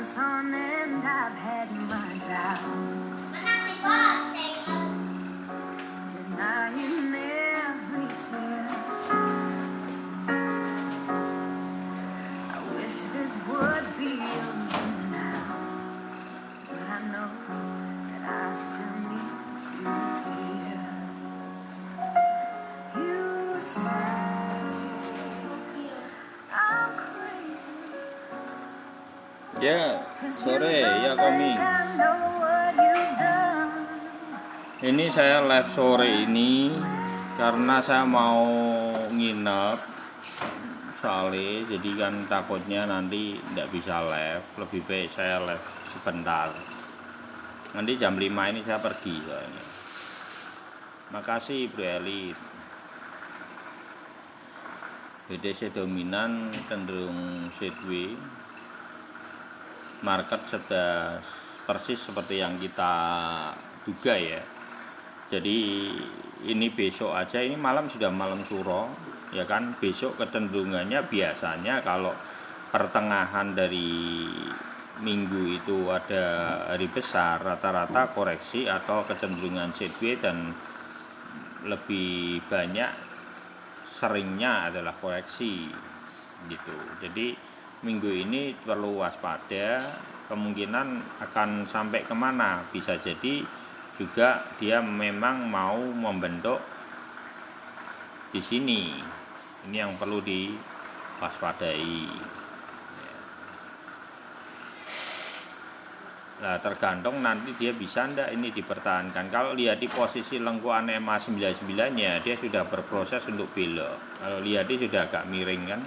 goes on and I've had my doubts, denying every tear. I wish this would be over now, but I know that I still need you here. You say I'm crazy. Ya, sore ya kami. Ini saya live sore ini karena saya mau nginep soalnya, jadi kan takutnya nanti tidak bisa live. Lebih baik saya live sebentar. Nanti jam 5 ini saya pergi soalnya. Makasih Bro Elit. BTC dominan cenderung sideways. Market sudah persis seperti yang kita duga ya. Jadi ini besok aja, ini malam sudah malam suro ya kan. Besok kecenderungannya biasanya kalau pertengahan dari minggu itu ada hari besar, rata-rata koreksi atau kecenderungan sideways, dan lebih banyak seringnya adalah koreksi gitu. Jadi minggu ini perlu waspada, kemungkinan akan sampai kemana, bisa jadi juga dia memang mau membentuk di sini. Ini yang perlu diwaspadai. Nah, tergantung nanti dia bisa ndak ini dipertahankan. Kalau lihat di posisi lengkuan MA99-nya, dia sudah berproses untuk belok. Kalau lihat dia sudah agak miring kan.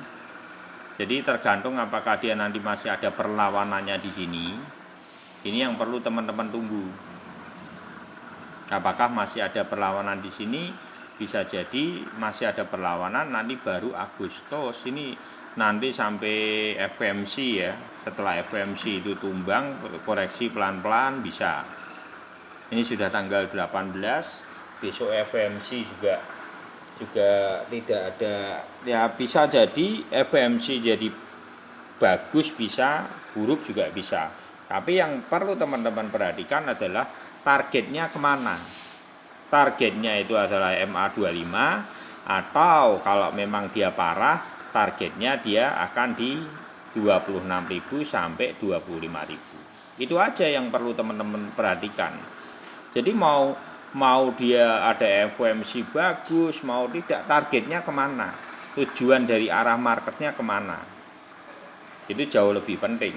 Jadi tergantung apakah dia nanti masih ada perlawanannya di sini. Ini yang perlu teman-teman tunggu. Apakah masih ada perlawanan di sini? Bisa jadi masih ada perlawanan, nanti baru Agustus ini nanti sampai FOMC ya. Setelah FOMC itu tumbang, koreksi pelan-pelan bisa. Ini sudah tanggal 18, besok FOMC juga tidak ada ya, bisa jadi FOMC jadi bagus bisa, buruk juga bisa. Tapi yang perlu teman-teman perhatikan adalah targetnya kemana. Targetnya itu adalah MA25, atau kalau memang dia parah, targetnya dia akan di 26.000 sampai 25.000. Itu aja yang perlu teman-teman perhatikan. Jadi mau dia ada FOMC bagus, mau tidak, targetnya kemana, tujuan dari arah marketnya kemana, itu jauh lebih penting.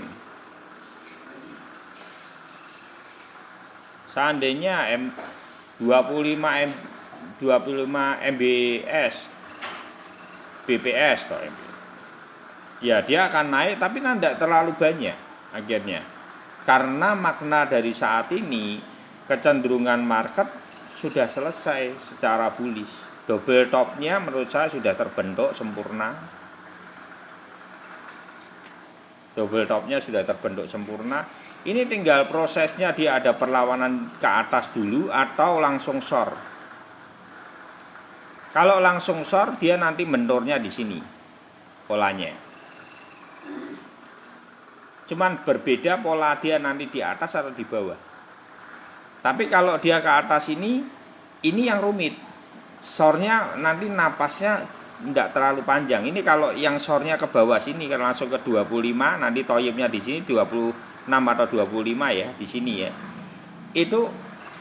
Seandainya 25 MBS BPS ya dia akan naik, tapi kan tidak terlalu banyak akhirnya, karena makna dari saat ini kecenderungan market sudah selesai secara bullish. Double topnya menurut saya sudah terbentuk sempurna. Double topnya sudah terbentuk sempurna. Ini tinggal prosesnya, dia ada perlawanan ke atas dulu atau langsung short. Kalau langsung short, dia nanti mentornya di sini polanya. Cuman berbeda pola dia nanti di atas atau di bawah. Tapi kalau dia ke atas ini yang rumit. Shortnya nanti napasnya tidak terlalu panjang. Ini kalau yang shortnya ke bawah sini kan langsung ke 25, nanti toyibnya di sini 26 atau 25 ya, di sini ya. Itu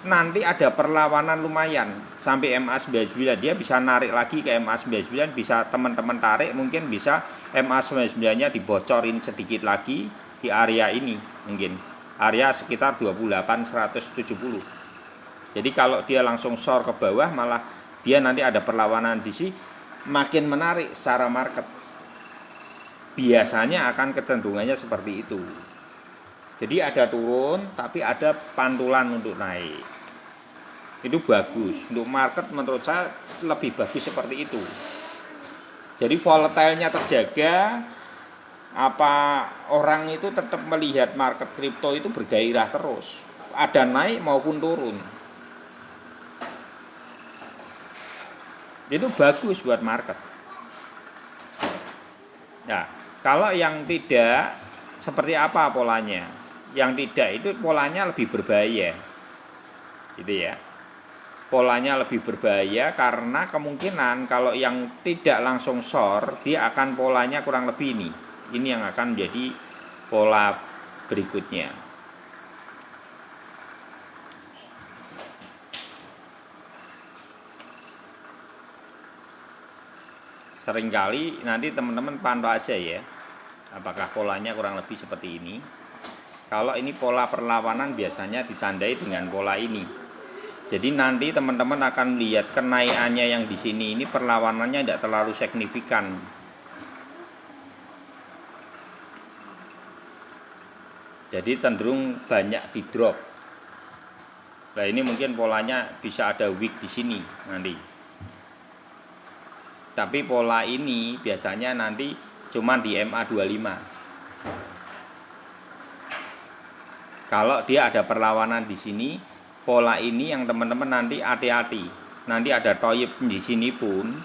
nanti ada perlawanan lumayan sampai MA99, dia bisa narik lagi ke MA99, bisa teman-teman tarik, mungkin bisa MA99-nya dibocorin sedikit lagi di area ini, mungkin area sekitar 28.170. Jadi kalau dia langsung short ke bawah, malah dia nanti ada perlawanan di sini, makin menarik secara market. Biasanya akan kecenderungannya seperti itu. Jadi ada turun tapi ada pantulan untuk naik. Itu bagus. Untuk market menurut saya lebih bagus seperti itu. Jadi volatilenya terjaga, apa orang itu tetap melihat market kripto itu bergairah terus, ada naik maupun turun. Itu bagus buat market. Nah, kalau yang tidak seperti apa polanya. Yang tidak itu polanya lebih berbahaya. Gitu ya. Polanya lebih berbahaya karena kemungkinan kalau yang tidak langsung short, dia akan polanya kurang lebih ini. Ini yang akan menjadi pola berikutnya. Seringkali nanti teman-teman pantau aja ya, apakah polanya kurang lebih seperti ini. Kalau ini pola perlawanan biasanya ditandai dengan pola ini. Jadi nanti teman-teman akan lihat kenaikannya yang di sini ini perlawanannya tidak terlalu signifikan. Jadi cenderung banyak di drop. Nah ini mungkin polanya bisa ada wick di sini nanti. Tapi pola ini biasanya nanti cuma di MA25. Kalau dia ada perlawanan di sini, pola ini yang teman-teman nanti hati-hati. Nanti ada toyib di sini pun,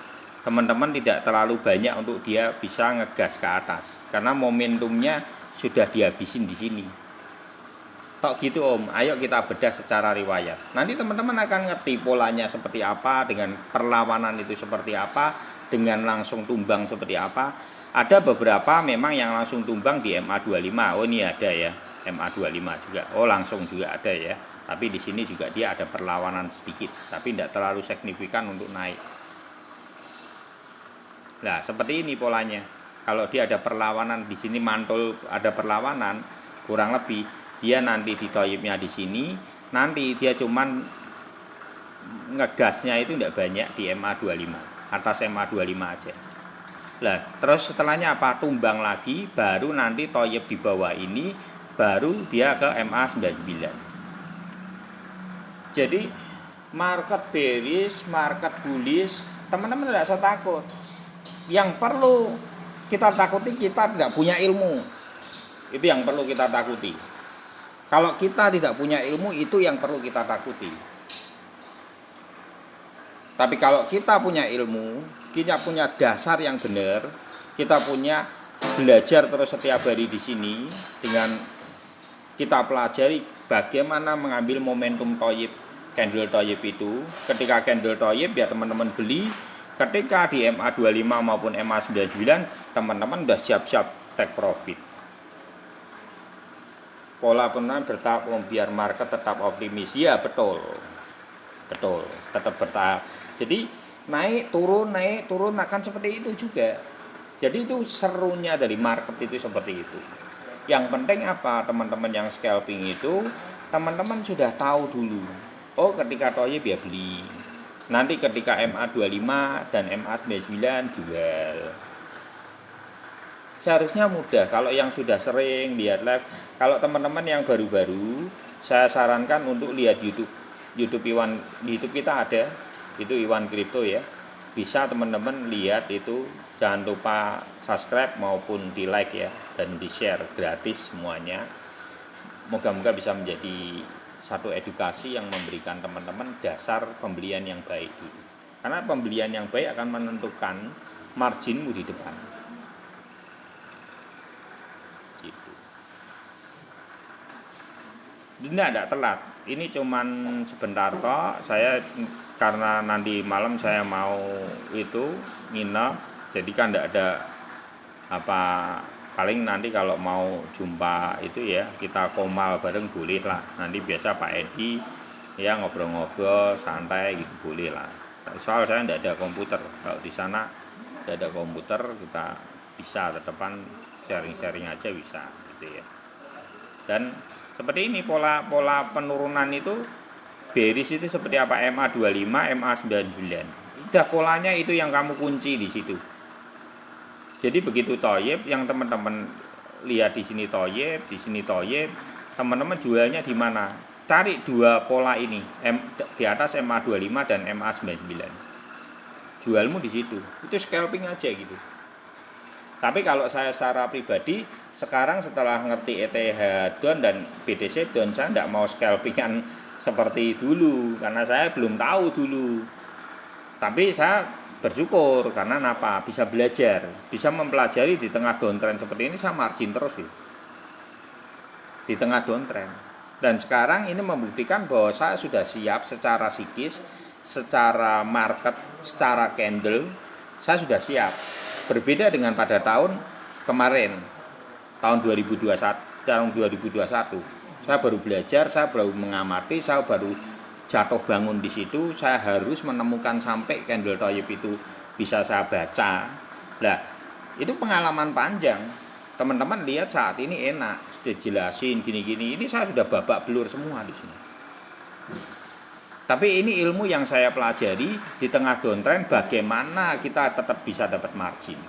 teman-teman tidak terlalu banyak untuk dia bisa ngegas ke atas. Karena momentumnya sudah dihabisin di sini. Tok gitu Om, ayo kita bedah secara riwayat. Nanti teman-teman akan ngerti polanya seperti apa, dengan perlawanan itu seperti apa, dengan langsung tumbang seperti apa. Ada beberapa memang yang langsung tumbang di MA25. Oh ini ada ya, MA25 juga. Oh langsung juga ada ya. Tapi di sini juga dia ada perlawanan sedikit, tapi tidak terlalu signifikan untuk naik. Nah seperti ini polanya. Kalau dia ada perlawanan di sini mantul, ada perlawanan kurang lebih, dia nanti di toyibnya di sini, nanti dia cuman ngegasnya itu tidak banyak di MA25, atas MA25 aja. Nah, terus setelahnya apa? Tumbang lagi, baru nanti toyib di bawah ini, baru dia ke MA99. Jadi market bearish, market bullish, teman-teman tidak usah takut. Yang perlu kita takuti, kita tidak punya ilmu. Itu yang perlu kita takuti. Kalau kita tidak punya ilmu, itu yang perlu kita takuti. Tapi kalau kita punya ilmu, kita punya dasar yang benar, kita punya belajar terus setiap hari di sini, dengan kita pelajari bagaimana mengambil momentum toyib, candle toyib itu. Ketika candle toyib ya teman-teman beli, ketika di MA25 maupun MA99 teman-teman udah siap-siap take profit. Pola penurunan bertahap biar market tetap optimis. Ya betul, tetap bertahap. Jadi naik turun akan seperti itu juga. Jadi itu serunya dari market itu seperti itu. Yang penting apa, teman-teman yang scalping itu, teman-teman sudah tahu dulu. Oh ketika toyib ya beli. Nanti ketika MA25 dan MA99 jual. Seharusnya mudah. Kalau yang sudah sering lihat live, kalau teman-teman yang baru-baru, saya sarankan untuk lihat YouTube Iwan. Di YouTube kita ada, itu Iwan Crypto ya. Bisa teman-teman lihat itu, jangan lupa subscribe maupun di like ya, dan di share gratis semuanya. Moga-moga bisa menjadi satu edukasi yang memberikan teman-teman dasar pembelian yang baik dulu. Karena pembelian yang baik akan menentukan marginmu di depan. Gitu. Ini tidak telat. Ini cuman sebentar kok. Saya karena nanti malam saya mau itu nginep, jadi kan tidak ada apa, paling nanti kalau mau jumpa itu ya kita komal bareng boleh lah. Nanti biasa Pak Edi ya ngobrol-ngobrol santai gitu boleh lah. Soal saya tidak ada komputer. Kalau di sana tidak ada komputer, kita bisa tetapan sharing-sharing aja bisa gitu ya. Dan seperti ini pola penurunan itu bearish itu seperti apa, MA25, MA99. Udah polanya itu yang kamu kunci di situ. Jadi begitu toyib, yang teman-teman lihat di sini toyib, di sini toyib, teman-teman jualnya di mana? Cari dua pola ini, di atas MA25 dan MA99. Jualmu di situ. Itu scalping aja gitu. Tapi kalau saya secara pribadi, sekarang setelah ngerti ETH down dan BTC down, saya tidak mau scalpingan seperti dulu, karena saya belum tahu dulu. Tapi saya bersyukur karena apa? Bisa belajar, bisa mempelajari di tengah downtrend seperti ini, saya margin terus ya. di tengah downtrend. Dan sekarang ini membuktikan bahwa saya sudah siap secara psikis, secara market, secara candle, saya sudah siap. Berbeda dengan pada tahun kemarin, tahun 2021. Saya baru belajar, saya baru mengamati, saya baru jatuh bangun di situ. Saya harus menemukan sampai candle toyib itu bisa saya baca. Nah, itu pengalaman panjang. Teman-teman lihat saat ini enak, dijelasin gini-gini. Ini saya sudah babak belur semua di sini. Tapi ini ilmu yang saya pelajari di tengah downtrend, bagaimana kita tetap bisa dapat margin.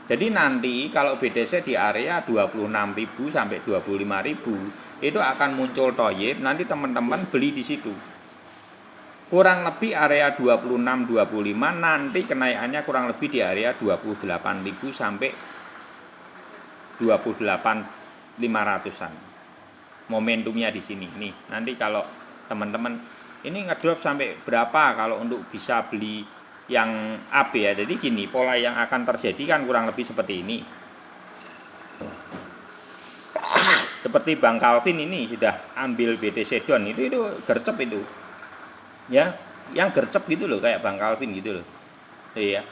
Jadi nanti kalau BTC di area 26.000 sampai 25.000 itu akan muncul toyib, nanti teman-teman beli di situ. Kurang lebih area 26-25, nanti kenaikannya kurang lebih di area 28.000 sampai 28.500-an. Momentumnya di sini. Nih, nanti kalau teman-teman ini ngedrop sampai berapa kalau untuk bisa beli yang up ya. Jadi gini, pola yang akan terjadi kan kurang lebih seperti ini. Seperti Bang Calvin ini sudah ambil BTC down, itu gercep itu. Ya, yang gercep gitu loh, kayak Bang Calvin gitu loh. Iya.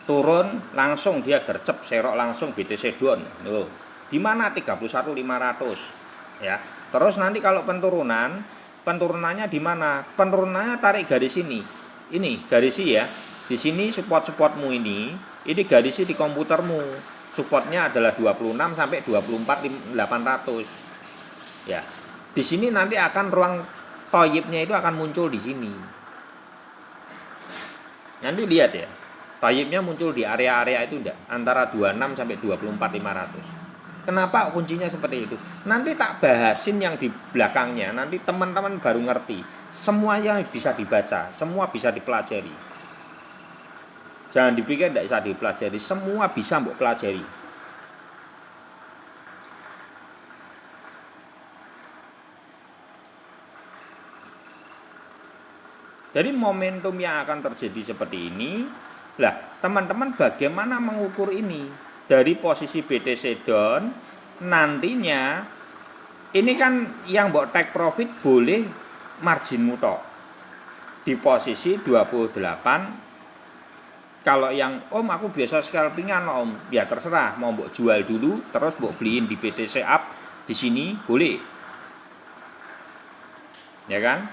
Turun langsung dia gercep, serok langsung BTC down. Loh. Di mana 31.500 ya. Terus nanti kalau penturunannya di mana? Penurunannya tarik garis ini. Ini garisi ya. Di sini support-supportmu ini garisi di komputermu. Supportnya adalah 26 sampai 24.800. Ya. Di sini nanti akan ruang toyibnya itu akan muncul di sini. Nanti lihat ya. Toyibnya muncul di area-area itu enggak, antara 26 sampai 24.500. Kenapa kuncinya seperti itu? Nanti tak bahasin yang di belakangnya, nanti teman-teman baru ngerti. Semuanya bisa dibaca, semua bisa dipelajari. Jangan dipikir tidak bisa dipelajari, semua bisa mbok pelajari. Jadi momentum yang akan terjadi seperti ini. Lah, teman-teman bagaimana mengukur ini? Dari posisi BTC down, nantinya ini kan yang mbok take profit boleh margin mutok di posisi 28. Kalau yang aku biasa scalpingan om, ya terserah mau mbok jual dulu terus mbok beliin di BTC up di sini boleh. Ya kan?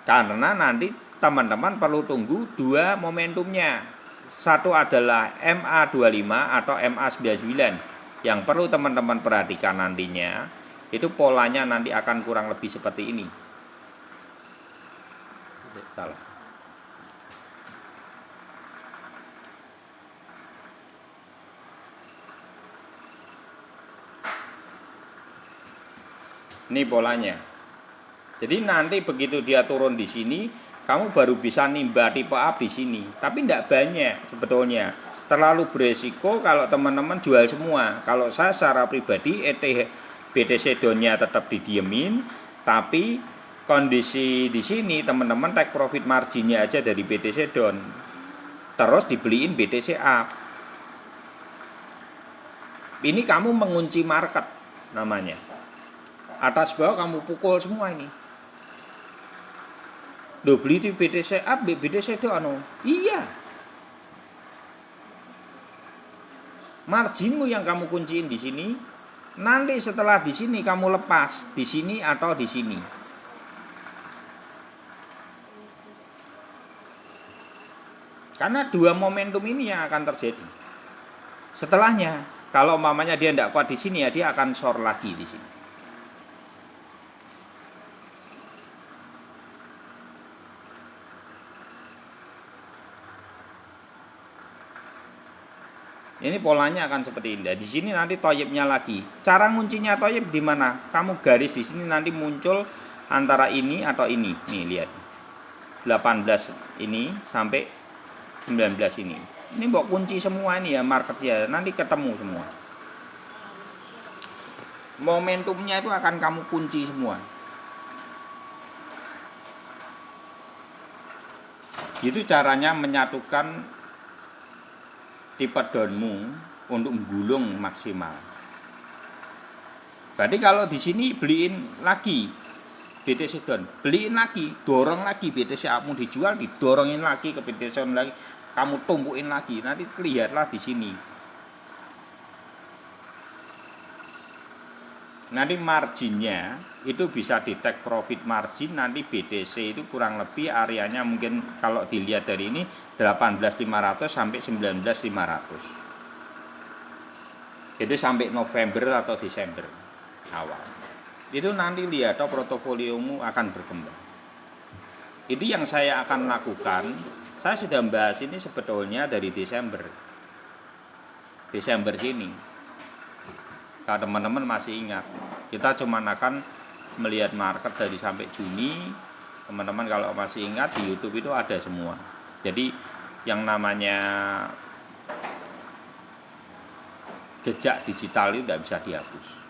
Karena nanti teman-teman perlu tunggu dua momentumnya. Satu adalah MA25 atau MA99. Yang perlu teman-teman perhatikan nantinya, itu polanya nanti akan kurang lebih seperti ini. Salah. Ini polanya. Jadi nanti begitu dia turun di sini, kamu baru bisa nimba tipe up di sini. Tapi tidak banyak sebetulnya. Terlalu beresiko kalau teman-teman jual semua. Kalau saya secara pribadi BTC down-nya tetap didiemin, tapi kondisi di sini teman-teman take profit marginnya aja dari BTC down. Terus dibeliin BTC up. Ini kamu mengunci market namanya. Atas bawah kamu pukul semua ini. Loh beli di BTC up, BTC down. Iya. Marginmu yang kamu kunciin di sini. Nanti setelah di sini kamu lepas di sini atau di sini. Karena dua momentum ini yang akan terjadi. Setelahnya, kalau umpamanya dia tidak kuat di sini ya dia akan short lagi di sini. Ini polanya akan seperti ini. Di sini nanti toyibnya lagi. Cara nguncinya toyib di mana? Kamu garis di sini nanti muncul antara ini atau ini. Nih lihat. 18 ini sampai 19 ini. Ini mbok kunci semua ini ya marketnya. Nanti ketemu semua. Momentumnya itu akan kamu kunci semua. Itu caranya menyatukan tipe downmu untuk menggulung maksimal. Berarti kalau di sini beliin lagi BTC Don, beliin lagi, dorong lagi BTC kamu dijual, didorongin lagi ke BTC Don lagi, kamu tumpuin lagi, nanti lihatlah di sini. Nanti marginnya itu bisa di take profit margin, nanti BTC itu kurang lebih areanya mungkin kalau dilihat dari ini 18.500 sampai 19.500. Itu sampai November atau Desember awal. Itu nanti lihat portofoliomu akan berkembang. Itu yang saya akan lakukan. Saya sudah membahas ini sebetulnya dari Desember sini. Kalau teman-teman masih ingat, kita cuma akan melihat market dari sampai Juni. Teman-teman kalau masih ingat di YouTube itu ada semua. Jadi yang namanya jejak digital itu tidak bisa dihapus.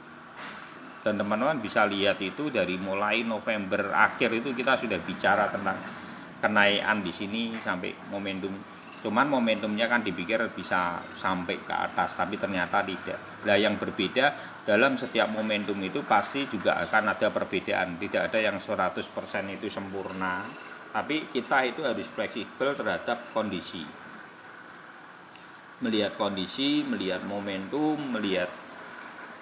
Dan teman-teman bisa lihat itu dari mulai November akhir itu kita sudah bicara tentang kenaikan di sini sampai momentum. Cuman momentumnya kan dipikir bisa sampai ke atas, tapi ternyata tidak. Nah, yang berbeda dalam setiap momentum itu pasti juga akan ada perbedaan. Tidak ada yang 100% itu sempurna, tapi kita itu harus fleksibel terhadap kondisi. Melihat kondisi, melihat momentum, melihat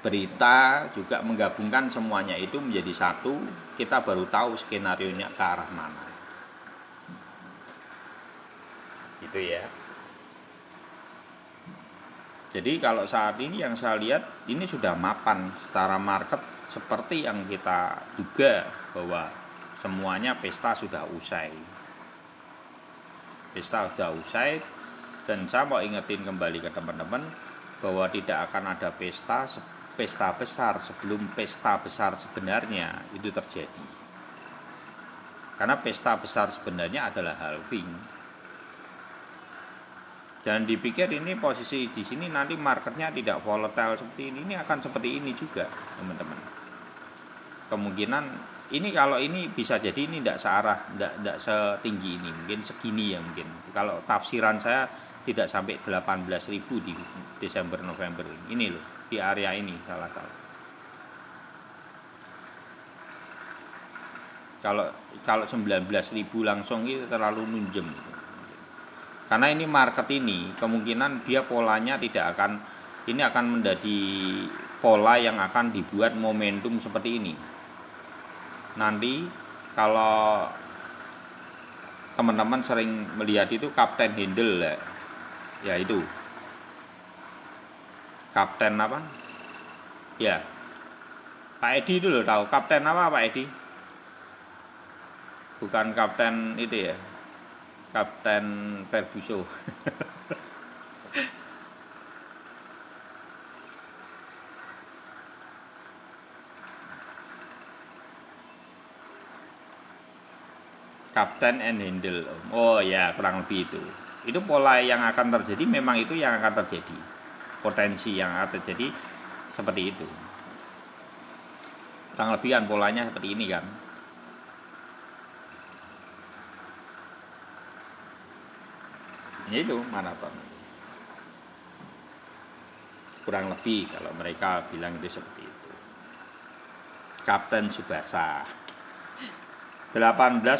berita, juga menggabungkan semuanya itu menjadi satu, kita baru tahu skenarionya ke arah mana. Gitu ya. Jadi kalau saat ini yang saya lihat ini sudah mapan secara market seperti yang kita duga bahwa semuanya pesta sudah usai. Pesta sudah usai, dan saya mau ingetin kembali ke teman-teman bahwa tidak akan ada pesta besar sebelum pesta besar sebenarnya itu terjadi. Karena pesta besar sebenarnya adalah halving. Jangan dipikir ini posisi di sini nanti marketnya tidak volatile seperti ini akan seperti ini juga, teman-teman. Kemungkinan ini kalau ini bisa jadi ini tidak searah, tidak setinggi ini, mungkin segini ya mungkin. Kalau tafsiran saya tidak sampai 18.000 di Desember November ini loh, di area ini salah. Kalau 19.000 langsung itu terlalu nunjem. Karena ini market ini kemungkinan dia polanya tidak akan, ini akan menjadi pola yang akan dibuat momentum seperti ini. Nanti kalau teman-teman sering melihat itu Kapten Handel ya itu. Kapten apa? Ya. Pak Edi itu loh tahu Kapten apa Pak Edi? Bukan Kapten itu ya. Kapten Ferguson. Kapten and Handle. Oh ya, kurang lebih itu. Itu pola yang akan terjadi, memang itu yang akan terjadi. Potensi yang akan terjadi seperti itu. Kurang lebih kan polanya seperti ini kan. Itu maraton. Kurang lebih kalau mereka bilang itu seperti itu. Kapten Tsubasa. 18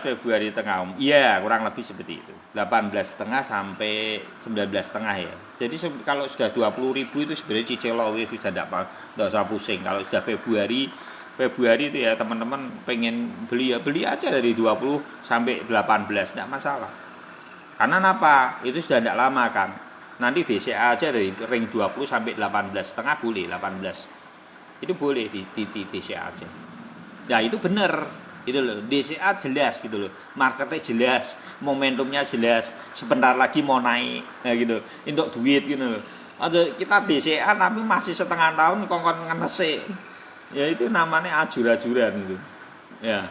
Februari tengah. Iya, kurang lebih seperti itu. 18,5 sampai 19,5 ya. Jadi kalau sudah 20.000 itu sebenarnya cicil itu sudah tidak usah pusing. Kalau sudah Februari itu ya teman-teman pengen beli ya beli aja dari 20 sampai 18, tidak masalah. Karena apa? Itu sudah tidak lama kan. Nanti DCA aja dari ring 20 sampai 18,5 boleh 18. Itu boleh di DCA aja. Nah, itu benar. Itu loh, DCA jelas gitu loh. Marketnya jelas, momentumnya jelas. Sebentar lagi mau naik. Nah gitu. Untuk duit gitu loh. Ada kita DCA tapi masih setengah tahun kongkon ngenesik. Ya itu namanya ajur-ajuran gitu. Ya.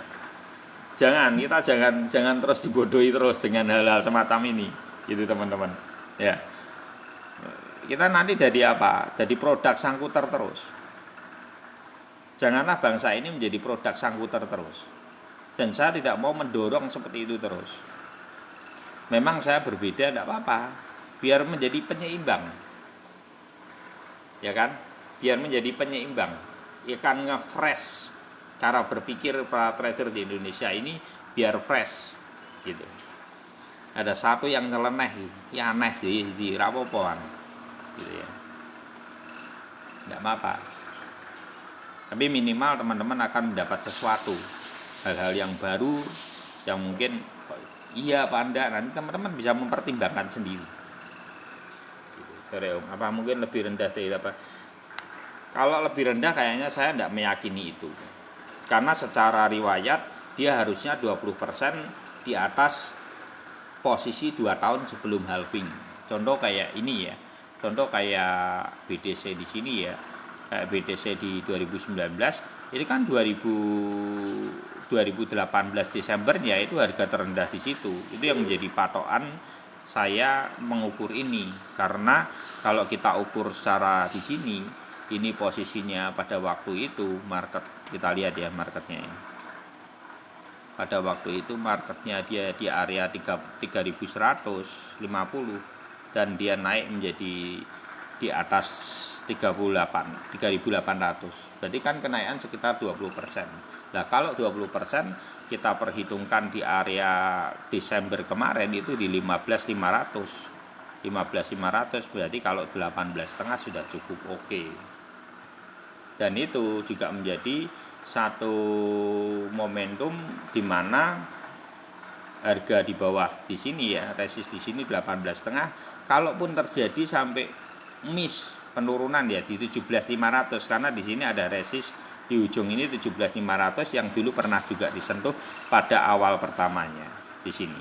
Kita jangan terus dibodohi terus dengan hal-hal semacam ini, gitu teman-teman. Ya, kita nanti jadi apa? Jadi produk sangkuter terus. Janganlah bangsa ini menjadi produk sangkuter terus. Dan saya tidak mau mendorong seperti itu terus. Memang saya berbeda, tidak apa-apa. Biar menjadi penyeimbang, ya kan? Biar menjadi penyeimbang. akan nge-fresh cara berpikir para trader di Indonesia ini biar fresh gitu. Ada satu yang nyeleneh, ya aneh sih di rapopoan gitu ya. Enggak apa-apa. Tapi minimal teman-teman akan mendapat sesuatu, hal-hal yang baru yang mungkin iya apa enggak, nanti teman-teman bisa mempertimbangkan sendiri. Gitu. Apa mungkin lebih rendah dari apa? Kalau lebih rendah kayaknya saya enggak meyakini itu. Karena secara riwayat dia harusnya 20% di atas posisi 2 tahun sebelum halving. Contoh kayak ini ya. Contoh kayak BTC di sini ya. Kayak BTC di 2019, ini kan 2018 Desembernya itu harga terendah di situ. Itu yang menjadi patokan saya mengukur ini. Karena kalau kita ukur secara di sini, ini posisinya pada waktu itu market, kita lihat ya marketnya ya. Pada waktu itu marketnya dia di area 3.150 dan dia naik menjadi di atas 3.800. Berarti kan kenaikan sekitar 20%. Nah, kalau 20% kita perhitungkan di area Desember kemarin itu di 15.500. 15.500 berarti kalau 18,5 sudah cukup oke. Dan itu juga menjadi satu momentum di mana harga di bawah di sini ya, resist di sini 18,5, kalaupun terjadi sampai miss penurunan ya di 17.500, karena di sini ada resist di ujung ini 17.500 yang dulu pernah juga disentuh pada awal pertamanya di sini.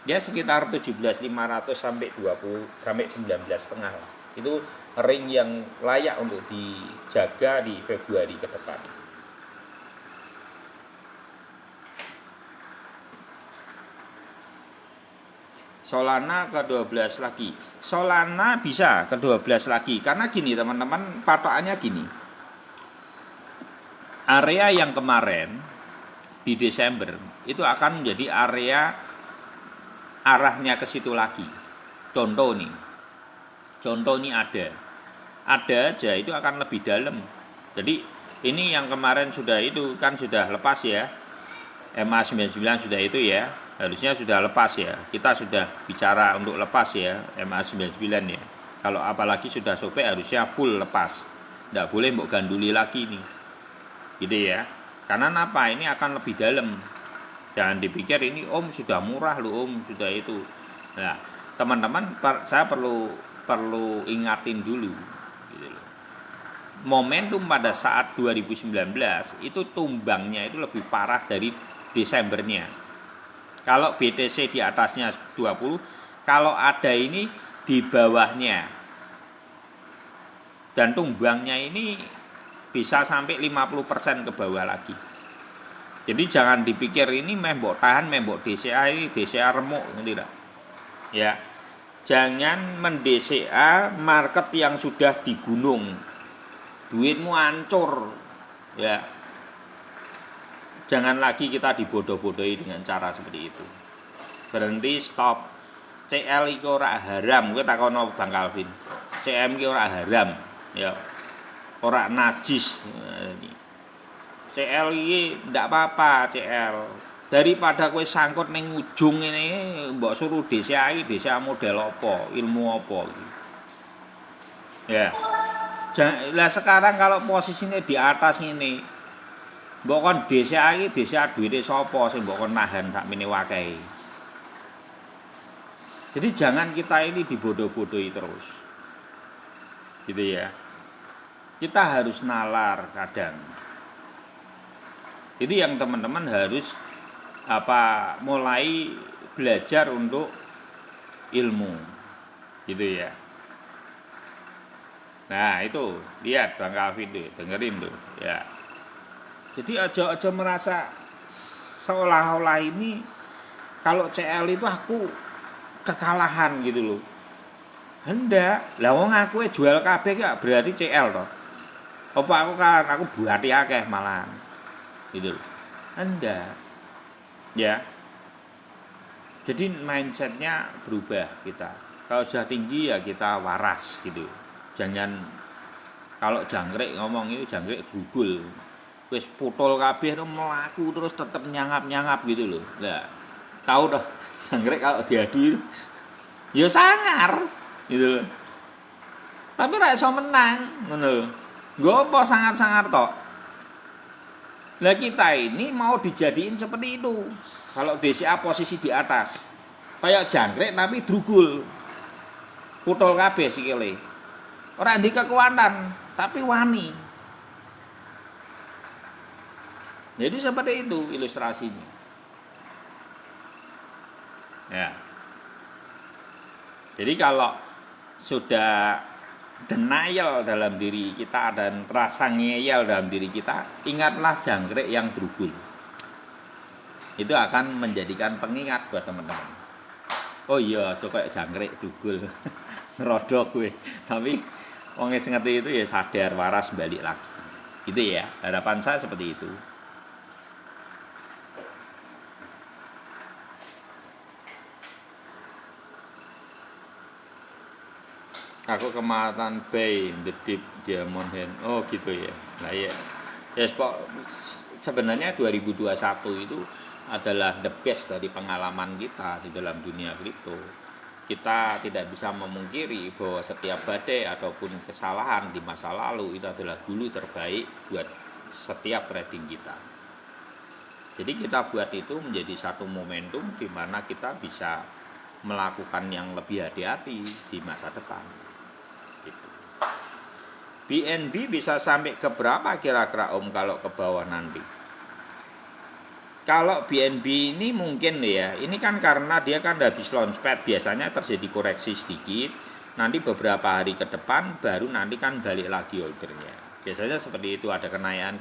Ya sekitar 17.500 sampai 20 sampai 19,5. Itu ring yang layak untuk dijaga di Februari ke depan. Solana ke 12 lagi. Solana bisa ke 12 lagi. Karena gini teman-teman, patokannya gini. Area yang kemarin di Desember itu akan menjadi area arahnya ke situ lagi. Contoh nih ada aja itu akan lebih dalam. Jadi ini yang kemarin sudah itu kan sudah lepas ya, MA99 sudah itu ya, harusnya sudah lepas ya. Kita sudah bicara untuk lepas ya MA99 ya. Kalau apalagi sudah sobek harusnya full lepas, nggak boleh mbok ganduli lagi nih gitu ya. Karena apa, ini akan lebih dalam. Jangan dipikir ini om sudah murah loh om, sudah itu. Nah teman-teman, saya perlu ingatin dulu gitu loh. Momentum pada saat 2019 itu tumbangnya itu lebih parah dari Desembernya. Kalau BTC di atasnya 20, kalau ada ini di bawahnya, dan tumbangnya ini bisa sampai 50% ke bawah lagi. Jadi jangan dipikir ini mbok tahan, mbok DCA, ini DCA remuk tidak ya. Jangan men-DCA market yang sudah di gunung. Duitmu hancur. Ya. Jangan lagi kita dibodoh-bodohi dengan cara seperti itu. Berhenti, stop. CL iki ora haram, kowe takono Bang Calvin. CM iki ora haram, ya. Ora najis. CL iki ndak apa-apa, CL. Daripada kowe sangkut ning ujung ini mbok suruh DCA iki, DCA model apa, ilmu apa iki. Ya. Lah sekarang kalau posisinya di atas ini, mbok kon DCA iki, DCA duwite sapa sing mbok kon nahan sakmene wakehe. Jadi jangan kita ini dibodoh-bodohi terus. Gitu ya. Kita harus nalar kadang. Itu yang teman-teman harus mulai belajar untuk ilmu gitu ya. Nah itu lihat Bang Calvin tuh, dengerin tuh ya. Jadi aja merasa seolah-olah ini kalau CL itu aku kekalahan gitu loh. Hendak lah wong aku jual kabeh gak berarti CL toh. Apa aku kalah, aku buati akeh malahan gitu loh. Hendak ya. Jadi mindsetnya berubah kita. Kalau sudah tinggi ya kita waras gitu. Jangan Kalau jangkrik ngomong itu jangkrik drugul. Wis putul kabeh melaku terus tetep nyangap-nyangap gitu loh. Lah, tahu dah jangkrik kalau diadu itu ya sangar gitu loh. Tapi ra iso menang ngono lho. Nggo apa sangar-sangar tok. Lah kita ini mau dijadiin seperti itu. Kalau DCA posisi di atas. Kayak jangkrik tapi drugul. Putul kabeh sikile. Ora ndek kekuatan, tapi wani. Jadi seperti itu ilustrasinya. Ya. Jadi kalau sudah denial dalam diri kita dan rasa ngeyel dalam diri kita, ingatlah jangkrik yang drugul. Itu akan menjadikan pengingat buat teman-teman. Oh iya, coba jangkrik drugul. Ngerodok gue. Tapi wong wis ngerti itu ya sadar waras balik lagi. Itu ya, harapan saya seperti itu. Aku kematan Bay, The Deep Diamond Hand. Oh gitu ya. Nah ya. Ya sebenarnya 2021 itu adalah the best dari pengalaman kita di dalam dunia kripto. Kita tidak bisa memungkiri bahwa setiap badai ataupun kesalahan di masa lalu itu adalah dulu terbaik buat setiap trading kita. Jadi kita buat itu menjadi satu momentum di mana kita bisa melakukan yang lebih hati-hati di masa depan. Gitu. BNB bisa sampai ke berapa kira-kira Om kalau ke bawah nanti? Kalau BNB ini mungkin ya, ini kan karena dia kan habis launchpad, biasanya terjadi koreksi sedikit, nanti beberapa hari ke depan baru nanti kan balik lagi ordernya. Biasanya seperti itu, ada kenaikan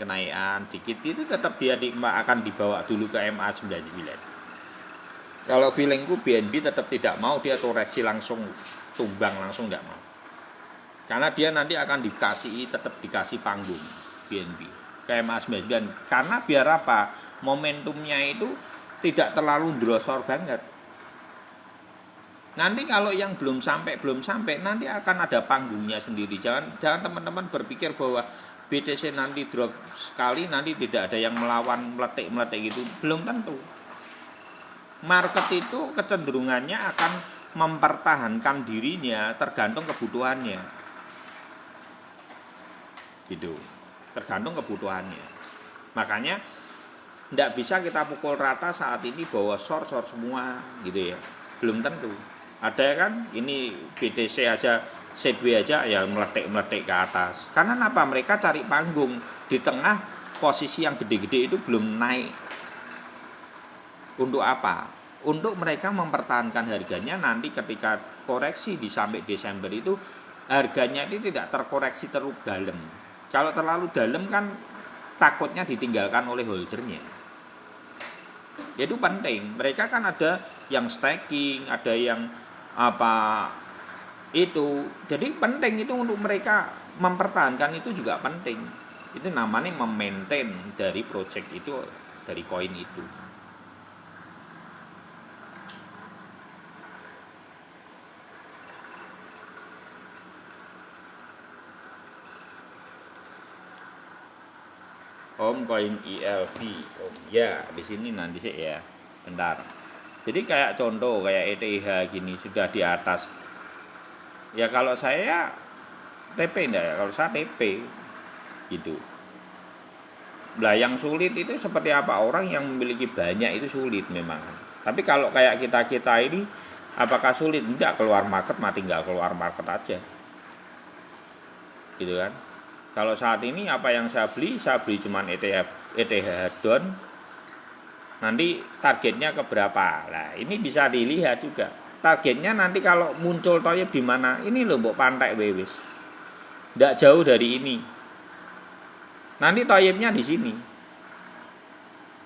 sedikit, itu tetap dia akan dibawa dulu ke MA99. Kalau feelingku BNB tetap tidak mau, dia koreksi langsung tumbang, langsung tidak mau. Karena dia nanti akan tetap dikasih panggung BNB ke MA99. Karena biar apa? Momentumnya itu tidak terlalu drosor banget. Nanti kalau yang belum sampai nanti akan ada panggungnya sendiri. Jangan teman-teman berpikir bahwa BTC nanti drop sekali nanti tidak ada yang melawan meletik gitu. Belum tentu. Market itu kecenderungannya akan mempertahankan dirinya tergantung kebutuhannya. Gitu. Tergantung kebutuhannya. Makanya tidak bisa kita pukul rata saat ini bahwa short semua gitu ya, belum tentu. Ada kan ini BTC aja, CB aja ya meletik ke atas. Karena apa? Mereka cari panggung di tengah posisi yang gede-gede itu belum naik. Untuk apa? Untuk mereka mempertahankan harganya nanti ketika koreksi di sampai Desember itu harganya itu tidak terkoreksi terlalu dalam. Kalau terlalu dalam kan takutnya ditinggalkan oleh holdernya. Itu penting. Mereka kan ada yang staking, ada yang apa itu. Jadi penting itu untuk mereka mempertahankan itu juga penting. Itu namanya memaintain dari project itu, dari koin itu. Om koin ELV, Om ya di sini nanti sih ya, bentar. Jadi kayak contoh kayak ETH gini sudah di atas. Ya kalau saya TP enggak ya, kalau saya TP gitu. Lah yang sulit itu seperti apa? Orang yang memiliki banyak itu sulit memang. Tapi kalau kayak kita ini, apakah sulit? Enggak, keluar market mah tinggal keluar market aja. Gitu kan? Kalau saat ini apa yang saya beli cuman ETH down. Nanti targetnya ke berapa? Nah, ini bisa dilihat juga. Targetnya nanti kalau muncul toyib di mana? Ini loh mbok pantai wewis. Enggak jauh dari ini. Nanti toyibnya di sini.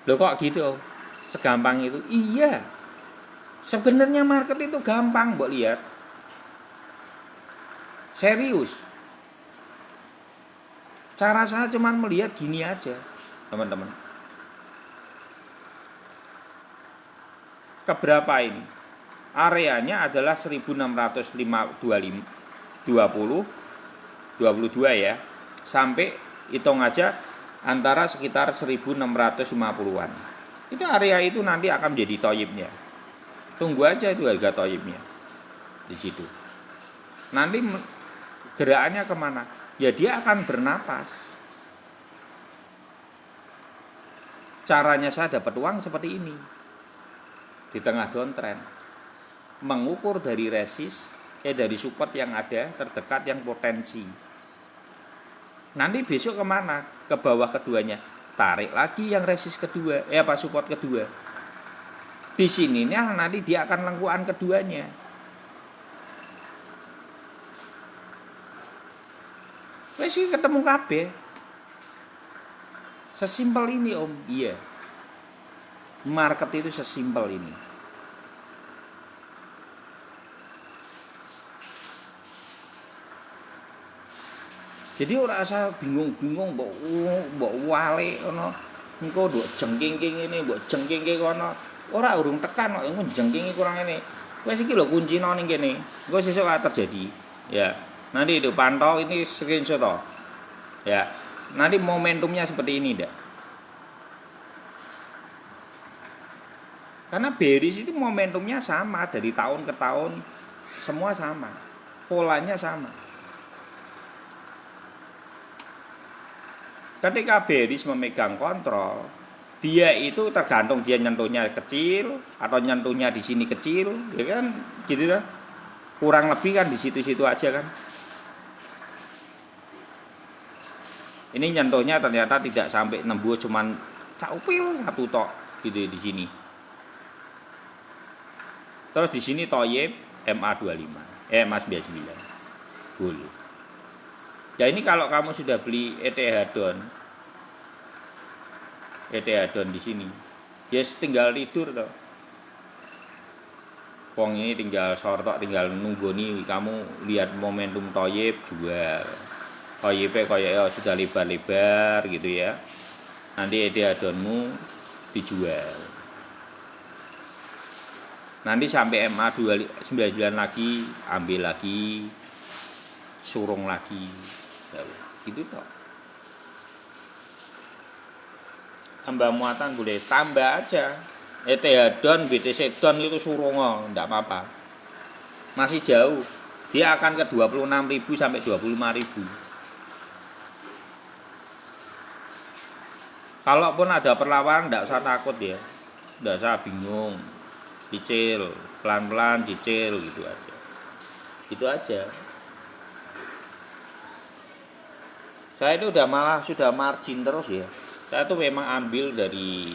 Loh kok gitu? Segampang itu? Iya. Sebenarnya market itu gampang, mbok lihat. Serius. Cara saya cuma melihat gini aja, teman-teman. Keberapa ini? Areanya adalah 1622 ya. sampai hitung aja antara sekitar 1650-an. Itu area itu nanti akan menjadi toyibnya. Tunggu aja itu harga toyibnya di situ. Nanti gerakannya kemana? Ya dia akan bernapas. Caranya saya dapat uang seperti ini di tengah downtrend, mengukur dari dari support yang ada terdekat yang potensi. Nanti besok kemana? Ke bawah keduanya, tarik lagi yang resist kedua, support kedua. Di sininya nanti dia akan lengkuan keduanya. Wes ketemu kabeh. Sesimpel ini Om. Iya. Market itu sesimpel ini. Jadi ora usah bingung-bingung mbok wale ana engko nduk jengking ngene mbok jengking kono. Ora urung tekan kok engko jengkingi kurang ngene. Wes iki lho kuncine ning kene. Engko sesuk akan terjadi. Ya. Nanti itu pantau ini screenshot toh. Ya. Nanti momentumnya seperti ini ndak? Karena bearish itu momentumnya sama dari tahun ke tahun, semua sama, polanya sama. Ketika bearish memegang kontrol, dia itu tergantung dia nyentuhnya kecil atau nyentuhnya di sini kecil, ya kan, gitu kan? Kurang lebih kan di situ-situ aja kan. Ini nyentuhnya ternyata tidak sampai nembus, cuman caupil satu tok gitu di sini. Terus di sini toyib MA25, MA99. Boleh. Ya ini kalau kamu sudah beli ETH don di sini, ya tinggal tidur toh. Wong ini tinggal sortok, tinggal nunggu nih kamu lihat momentum toyib jual. Toyibnya kayak sudah lebar-lebar gitu ya. Nanti ETH donmu dijual. Nanti sampai MA99 lagi, ambil lagi, surung lagi. Gitu toh. Tambah muatan boleh, tambah aja. ETH don, BTC don itu surungo, enggak apa-apa. Masih jauh. Dia akan ke 26.000 sampai 25.000. Kalaupun ada perlawanan enggak usah takut ya. Enggak usah bingung. Cicil, pelan-pelan cicil gitu aja. Itu aja. Saya itu sudah margin terus ya. Saya tuh memang ambil dari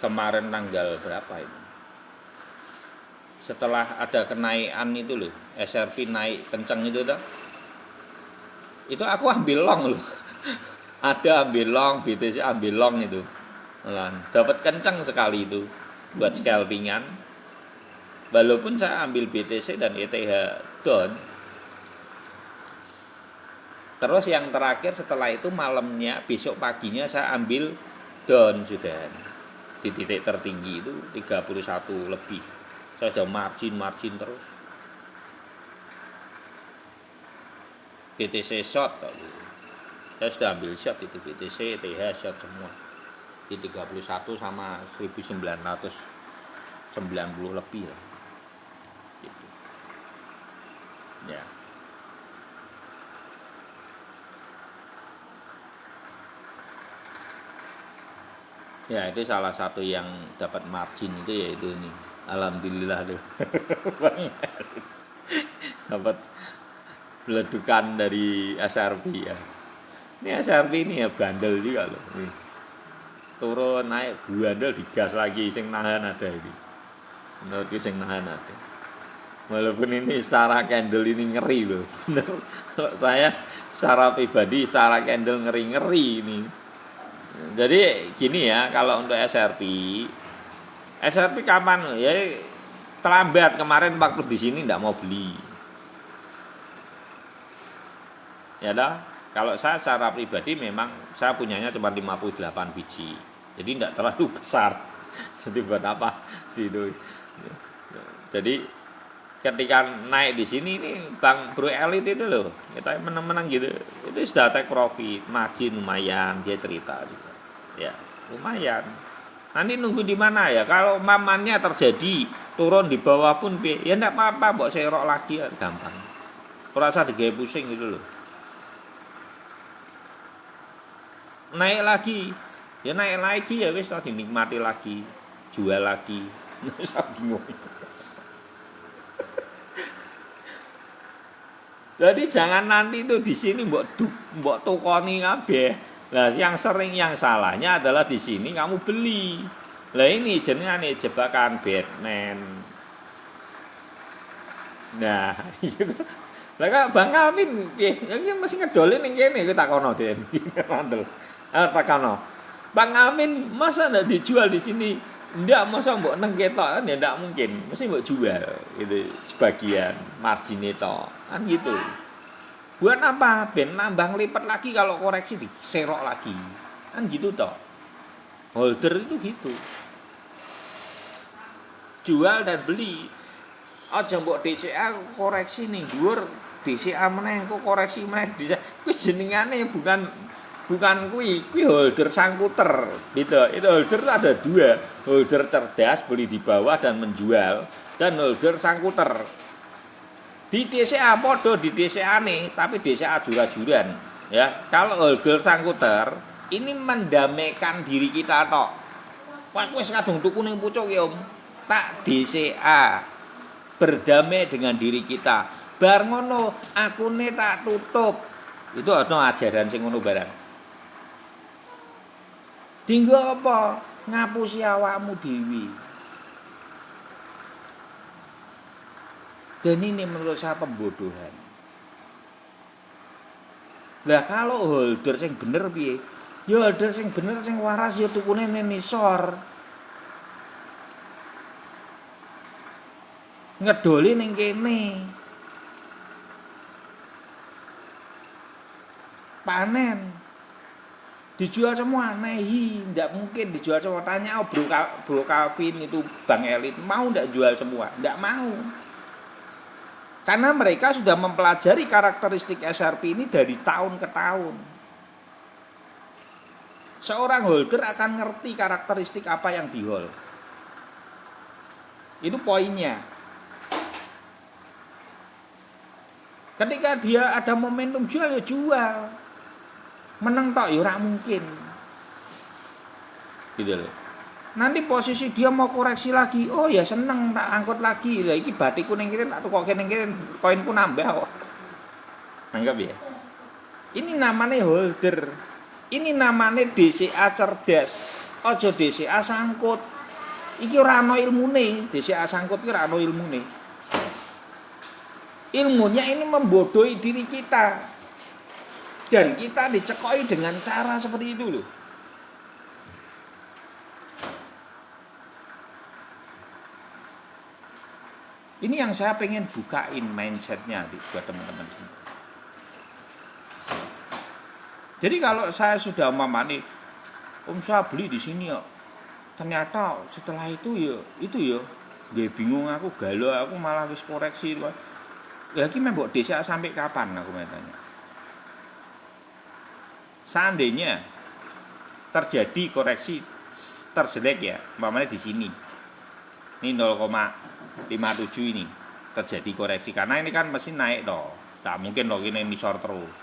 kemarin tanggal berapa ini. Setelah ada kenaikan itu loh, SRP naik kencang itu dah. Itu aku ambil long loh. Ada ambil long, BTC ambil long itu. Dapat kencang sekali itu buat scalpingan. Walaupun saya ambil BTC dan ETH don. Terus yang terakhir setelah itu malamnya, besok paginya saya ambil don sudah. Di titik tertinggi itu 31 lebih. Saya sudah margin terus. BTC short kalau saya sudah ambil short itu BTC, ETH short semua. Di 31 sama 1990 lebih lah. Gitu. Ya. Ya itu salah satu yang dapat margin itu yaitu ini. Alhamdulillah tuh. Dapat beledukan dari SRP ya. Ini SRP ini ya bandel juga loh. Nih. Turun naik bandel digas lagi, sing nahan ada ini. Menurutku sing nahan ada. Walaupun ini secara candle ini ngeri loh. Kalau saya secara pribadi secara candle ngeri ini. Jadi gini ya, kalau untuk SRP kapan ya terlambat kemarin waktu di sini enggak mau beli. Ya dah. Kalau saya secara pribadi memang saya punyanya cuma 58 biji. Jadi tidak terlalu besar. Jadi buat apa gitu. Jadi ketika naik di sini ini Bang Bro Elit itu loh, kita menang-menang gitu, itu sudah take profit, margin lumayan, dia cerita juga, ya lumayan. Nanti nunggu di mana ya? Kalau mamannya terjadi turun di bawah pun, ya enggak apa-apa, mbok serok lagi ya, gampang. Perasa digawe pusing gitu loh. Naik lagi, ya naik lagi ya wis dinikmati lagi, jual lagi. Usah bingung. Jadi jangan nanti itu di sini mbok tukoni kabeh. Lah yang sering yang salahnya adalah di sini kamu beli. Lah ini jenengane jebakan Batman. Nah, gitu. Lah kok Bang Amin piye? Iki mesti ngedolin ning kene iki takono Den. Mantel. Takono. Bang Amin masa ndak dijual di sini? Ndak, masa mbok neng ketok kan ya ndak mungkin. Mesti mbok jual gitu sebagian margin itu. Kan gitu. Buat apa? Ben nambah lipat lagi kalau koreksi diserok lagi. Kan gitu toh. Holder itu gitu. Jual dan beli. Aja mbok DCA koreksi ning dhuwur, DCA meneh kok koreksi meneh. Kuwi jenengane bukan kuwi holder sangkuter gitu. Itu holder ada dua, holder cerdas beli di bawah dan menjual, dan holder sangkuter. Di DCA podo di DCA nih, tapi DCA jura-juran ya. Kalau holder sangkuter ini mendamaikan diri kita tok. Wah wis kadung tuku ning pucuk ya Om. Tak DCA berdamai dengan diri kita. Bar ngono akune tak tutup. Itu ana ajaran sing ngono barang. Dinggo apa? Ngapusi awakmu dhewe. Dan ini menurut saya pembodohan. Lah kalau holder sing bener piye? Ya holder sing bener sing waras ya tukune ning nisor. Ngedoli ning kene. Panen. Dijual semua nehi, ndak mungkin dijual semua. Tanya Bro Calvin itu Bang Elit, mau ndak jual semua? Ndak mau. Karena mereka sudah mempelajari karakteristik SRP ini dari tahun ke tahun. Seorang holder akan ngerti karakteristik apa yang di-hold. Itu poinnya. Ketika dia ada momentum jual ya jual. Menang tok ya ora mungkin. Gitu loh. Nanti posisi dia mau koreksi lagi, oh ya seneng tak angkut lagi. Lah iki batikku ning kene tak tukoke ning kene, koinku nambah kok. Anggap ya. Ini namanya holder. Ini namanya DCA cerdas. Ojo DCA sangkut. Iki ora ana ilmune, DCA sangkut iki ora ana ilmune. Ilmunya ini membodohi diri kita. Dan kita dicekoi dengan cara seperti itu loh. Ini yang saya pengen bukain mindsetnya buat teman-teman semua. Jadi kalau saya sudah memahami, Om saya beli di sini ya, ternyata setelah itu ya, gue bingung aku, galau aku malah wis koreksi. Ya ini mbok desa sampai kapan aku tanya. Seandainya terjadi koreksi terjelek ya, umpamanya di sini. Ini 0,57 ini terjadi koreksi karena ini kan mesin naik toh. Tak mungkin loh ini nisor terus.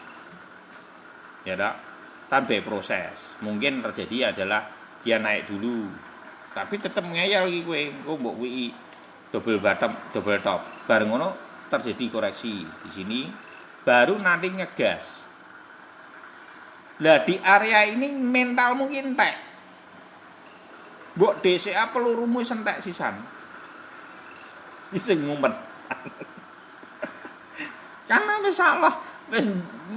Ya tak? Tanpa proses. Mungkin terjadi adalah dia naik dulu. Tapi tetap ngeyel iki kowe, engko mbok kuwi double bottom, double top. Bareng ngono terjadi koreksi di sini baru nanti ngegas. Lah di area ini mental mungkin entek. Mbok DCA pelurumu entek sisan. Iki ngumet. Karena wis salah,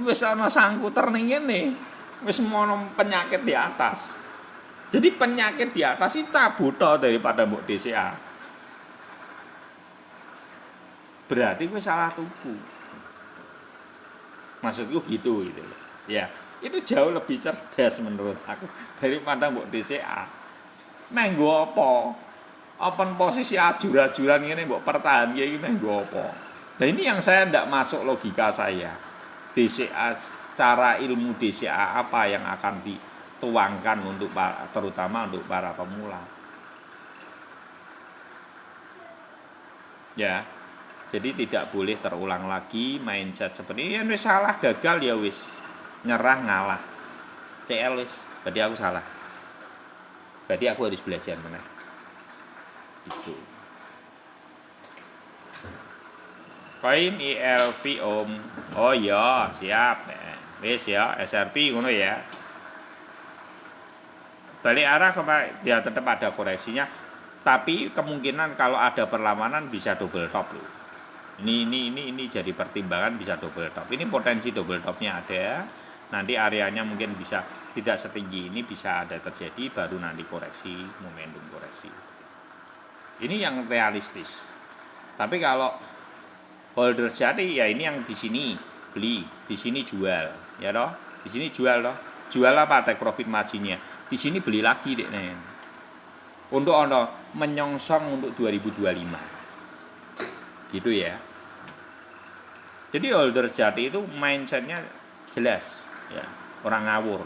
wis ana sangkuter ning ngene. Wis mono penyakit di atas. Jadi penyakit di atas itu cabut daripada mbok DCA. Berarti gue salah tuku. Maksudku gitu loh. Ya, itu jauh lebih cerdas menurut aku daripada mbok DCA. Menggo apa? open posisi ajur-ajuran ini mbok pertahan iki meh nggo apa. Nah ini yang saya ndak masuk logika saya. DCA cara ilmu DCA apa yang akan dituangkan untuk terutama untuk para pemula. Ya. Jadi tidak boleh terulang lagi mindset seperti ini. Wis salah gagal ya wis. Nyerah ngalah. CL wis. Berarti aku salah. Berarti aku harus belajar meneh. Itu. Koin ILV Om. Oh iya, siap. Wis ya, SRP ngono ya. Balik arah ya tetap ada koreksinya. Tapi kemungkinan kalau ada perlawanan bisa double top loh. Ini jadi pertimbangan bisa double top. Ini potensi double topnya ada. Nanti areanya mungkin bisa tidak setinggi ini, bisa ada terjadi baru nanti koreksi, momentum koreksi. Ini yang realistis. Tapi kalau holder jadi ya ini yang di sini beli, di sini jual, ya toh? Di sini jual toh. Jual apa take profit marginnya? Di sini beli lagi deh nen. Untuk menyongsong untuk 2025. Gitu ya. Jadi holder sejati itu mindsetnya jelas, ya, orang ngawur.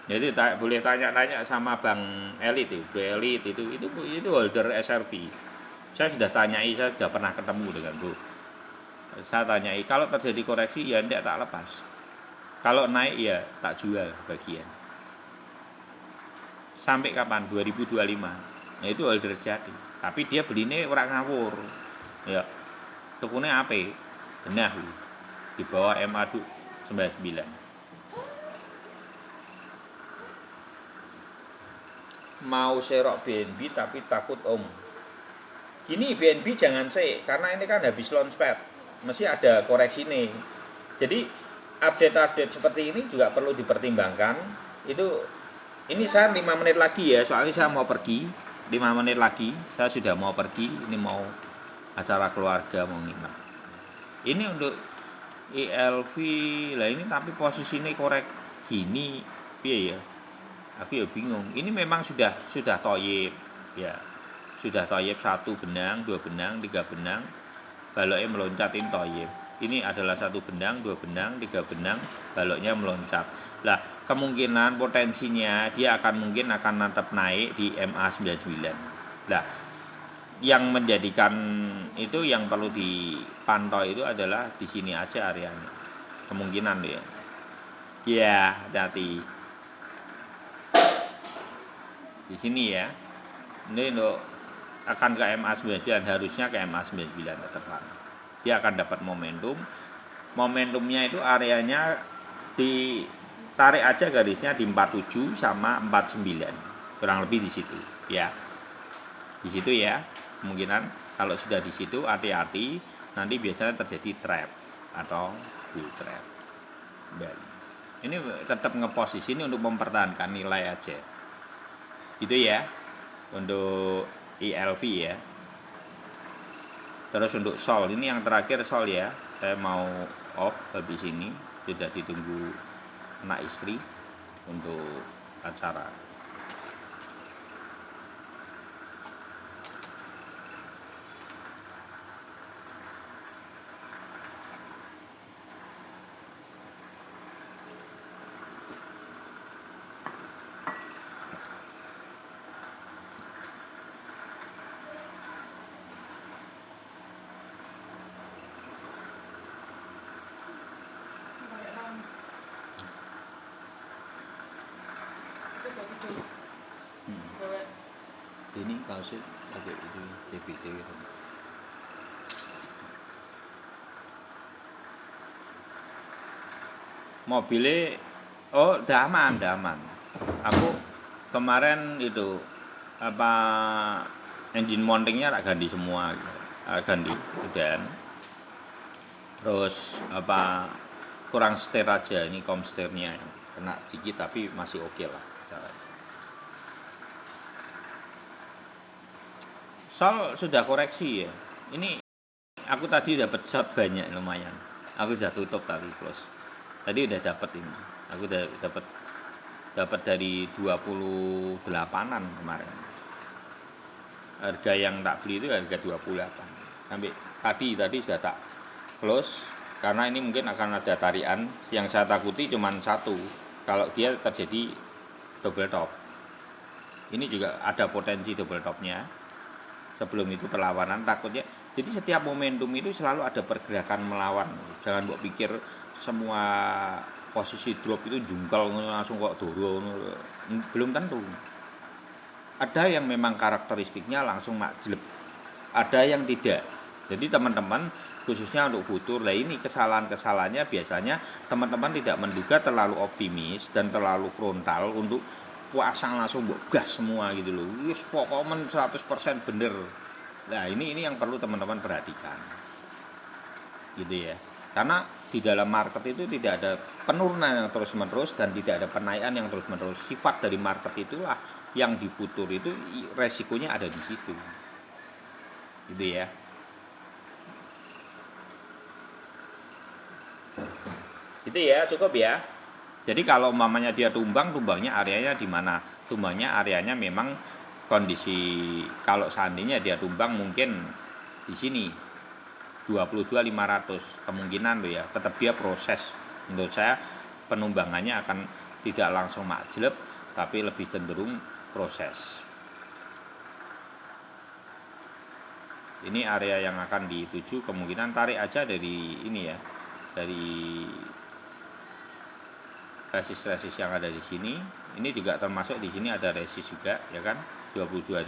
Jadi boleh tanya-tanya sama Bang Elit itu, Bro Elit itu holder SRP. Saya sudah tanyai, saya sudah pernah ketemu dengan Bro. Saya tanyai, kalau terjadi koreksi ya tidak tak lepas. Kalau naik ya tak jual bagian. Sampai kapan? 2025. Nah itu holder sejati. Tapi dia beli ini orang ngawur. Ya. Tukune apa? Benah di bawah MA 99. Mau serok BNB tapi takut Om. Gini BNB jangan karena ini kan habis launchpad. Mesti ada koreksi nih. Jadi update-update seperti ini juga perlu dipertimbangkan. Ini saya 5 menit lagi ya, soalnya saya mau pergi. 5 menit lagi saya sudah mau pergi. Ini mau acara keluarga, mau nginep. Ini untuk ILV lah ini, tapi posisi ini korek gini piye ya? Aku ya bingung. Ini memang sudah toyib ya. Sudah toyib 1 benang, 2 benang, 3 benang. Baloknya meloncatin toyib. Ini adalah 1 benang, 2 benang, 3 benang, baloknya meloncat. Lah, kemungkinan potensinya dia mungkin akan tetap naik di MA 99. Lah, yang menjadikan itu yang perlu dipantau itu adalah di sini aja areanya. Kemungkinan ya. Ya, hati-hati. Di sini ya. Ini akan ke MA 99, harusnya ke MA 99 tetap. Dia akan dapat momentum. Momentumnya itu areanya ditarik aja garisnya di 47 sama 49. Kurang lebih di situ, ya. Di situ ya. Kemungkinan kalau sudah di situ hati-hati, nanti biasanya terjadi trap atau bull trap. Ini tetap ngeposisi ini untuk mempertahankan nilai aja. Itu ya untuk ILV ya. Terus untuk Sol, ini yang terakhir Sol ya. Saya mau off habis ini, sudah ditunggu anak istri untuk acara. Ini kaosnya ada itu TBT gitu. Mobilnya udah aman. Aku kemarin itu engine mountingnya tak ganti semua gitu. Ganti dan terus kurang setir aja, ini komsternya kena dikit tapi masih oke lah. Sol sudah koreksi ya. Ini aku tadi dapat shot banyak lumayan. Aku sudah tutup tadi close. Tadi udah dapat ini. Aku udah dapat dapat dari 28-an kemarin. Harga yang tak beli itu harga 28. Sampai tadi sudah tak close karena ini mungkin akan ada tarian. Yang saya takuti cuma satu, kalau dia terjadi double top. Ini juga ada potensi double topnya. Sebelum itu perlawanan takutnya. Jadi setiap momentum itu selalu ada pergerakan melawan. Jangan buat pikir semua posisi drop itu jungkal langsung kok turun. Belum tentu. Ada yang memang karakteristiknya langsung makjleb. Ada yang tidak. Jadi teman-teman khususnya untuk futur, lah ini kesalahannya biasanya teman-teman tidak menduga terlalu optimis dan terlalu frontal untuk pasang langsung gas semua gitu loh. Wis pokoknya 100% bener. Nah, ini yang perlu teman-teman perhatikan. Gitu ya. Karena di dalam market itu tidak ada penurunan yang terus-menerus dan tidak ada penaikan yang terus-menerus. Sifat dari market itulah yang di futur itu resikonya ada di situ. Gitu ya. Gitu ya, cukup ya. Jadi kalau umpamanya dia tumbangnya areanya di mana? Tumbangnya areanya memang kondisi kalau seandainya dia tumbang mungkin di sini 22.500 kemungkinan loh ya. Tetap dia proses. Menurut saya penumbangannya akan tidak langsung makjleb tapi lebih cenderung proses. Ini area yang akan dituju, kemungkinan tarik aja dari ini ya. Dari resist yang ada di sini. Ini juga termasuk di sini ada resist juga ya kan, 22.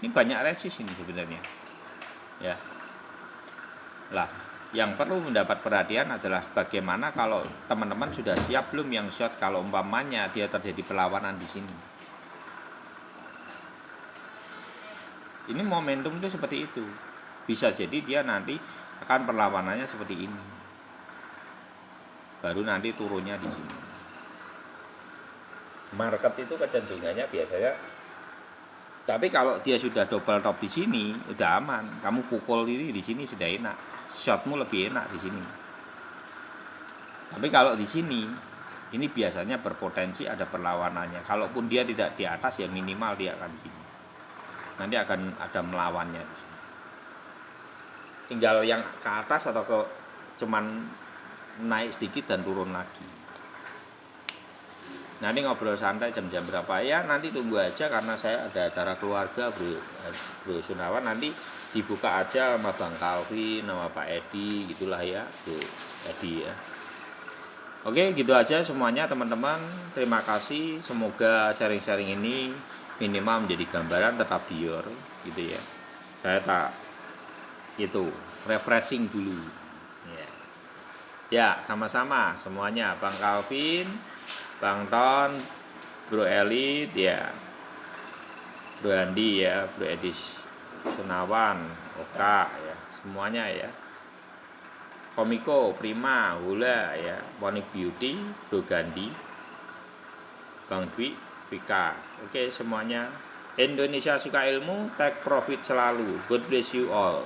Ini banyak resist ini sebenarnya ya. Lah yang perlu mendapat perhatian adalah bagaimana kalau teman-teman sudah siap belum yang short kalau umpamanya dia terjadi perlawanan di sini. Ini momentum itu seperti itu. Bisa jadi dia nanti akan perlawanannya seperti ini, baru nanti turunnya di sini. Market itu kecenderungannya biasanya, tapi kalau dia sudah double top di sini udah aman. Kamu pukul ini di sini sudah enak, shotmu lebih enak di sini. Tapi kalau di sini ini biasanya berpotensi ada perlawanannya. Kalaupun dia tidak di atas ya minimal dia akan di sini. Nanti akan ada melawannya. Tinggal yang ke atas atau ke cuman naik sedikit dan turun lagi. Nanti ngobrol santai jam-jam berapa ya, nanti tunggu aja karena saya ada acara keluarga Bro Sunawan, nanti dibuka aja sama Bang Calvin, sama Pak Edi gitulah ya, Bro Edi ya. Oke, gitu aja semuanya teman-teman. Terima kasih, semoga sharing-sharing ini minimal menjadi gambaran tetap biar gitu ya. Saya tak itu refreshing dulu. Ya, sama-sama semuanya, Bang Calvin, Bang Ton, Bro Elit ya, Bro Andi ya, Bro Edis Sunawan, Oka ya, semuanya ya. Komiko, Prima, Hula ya, Pony Beauty, Bro Gandhi, Bang Dwi, Vika. Oke semuanya. Indonesia suka ilmu, take profit selalu. God bless you all.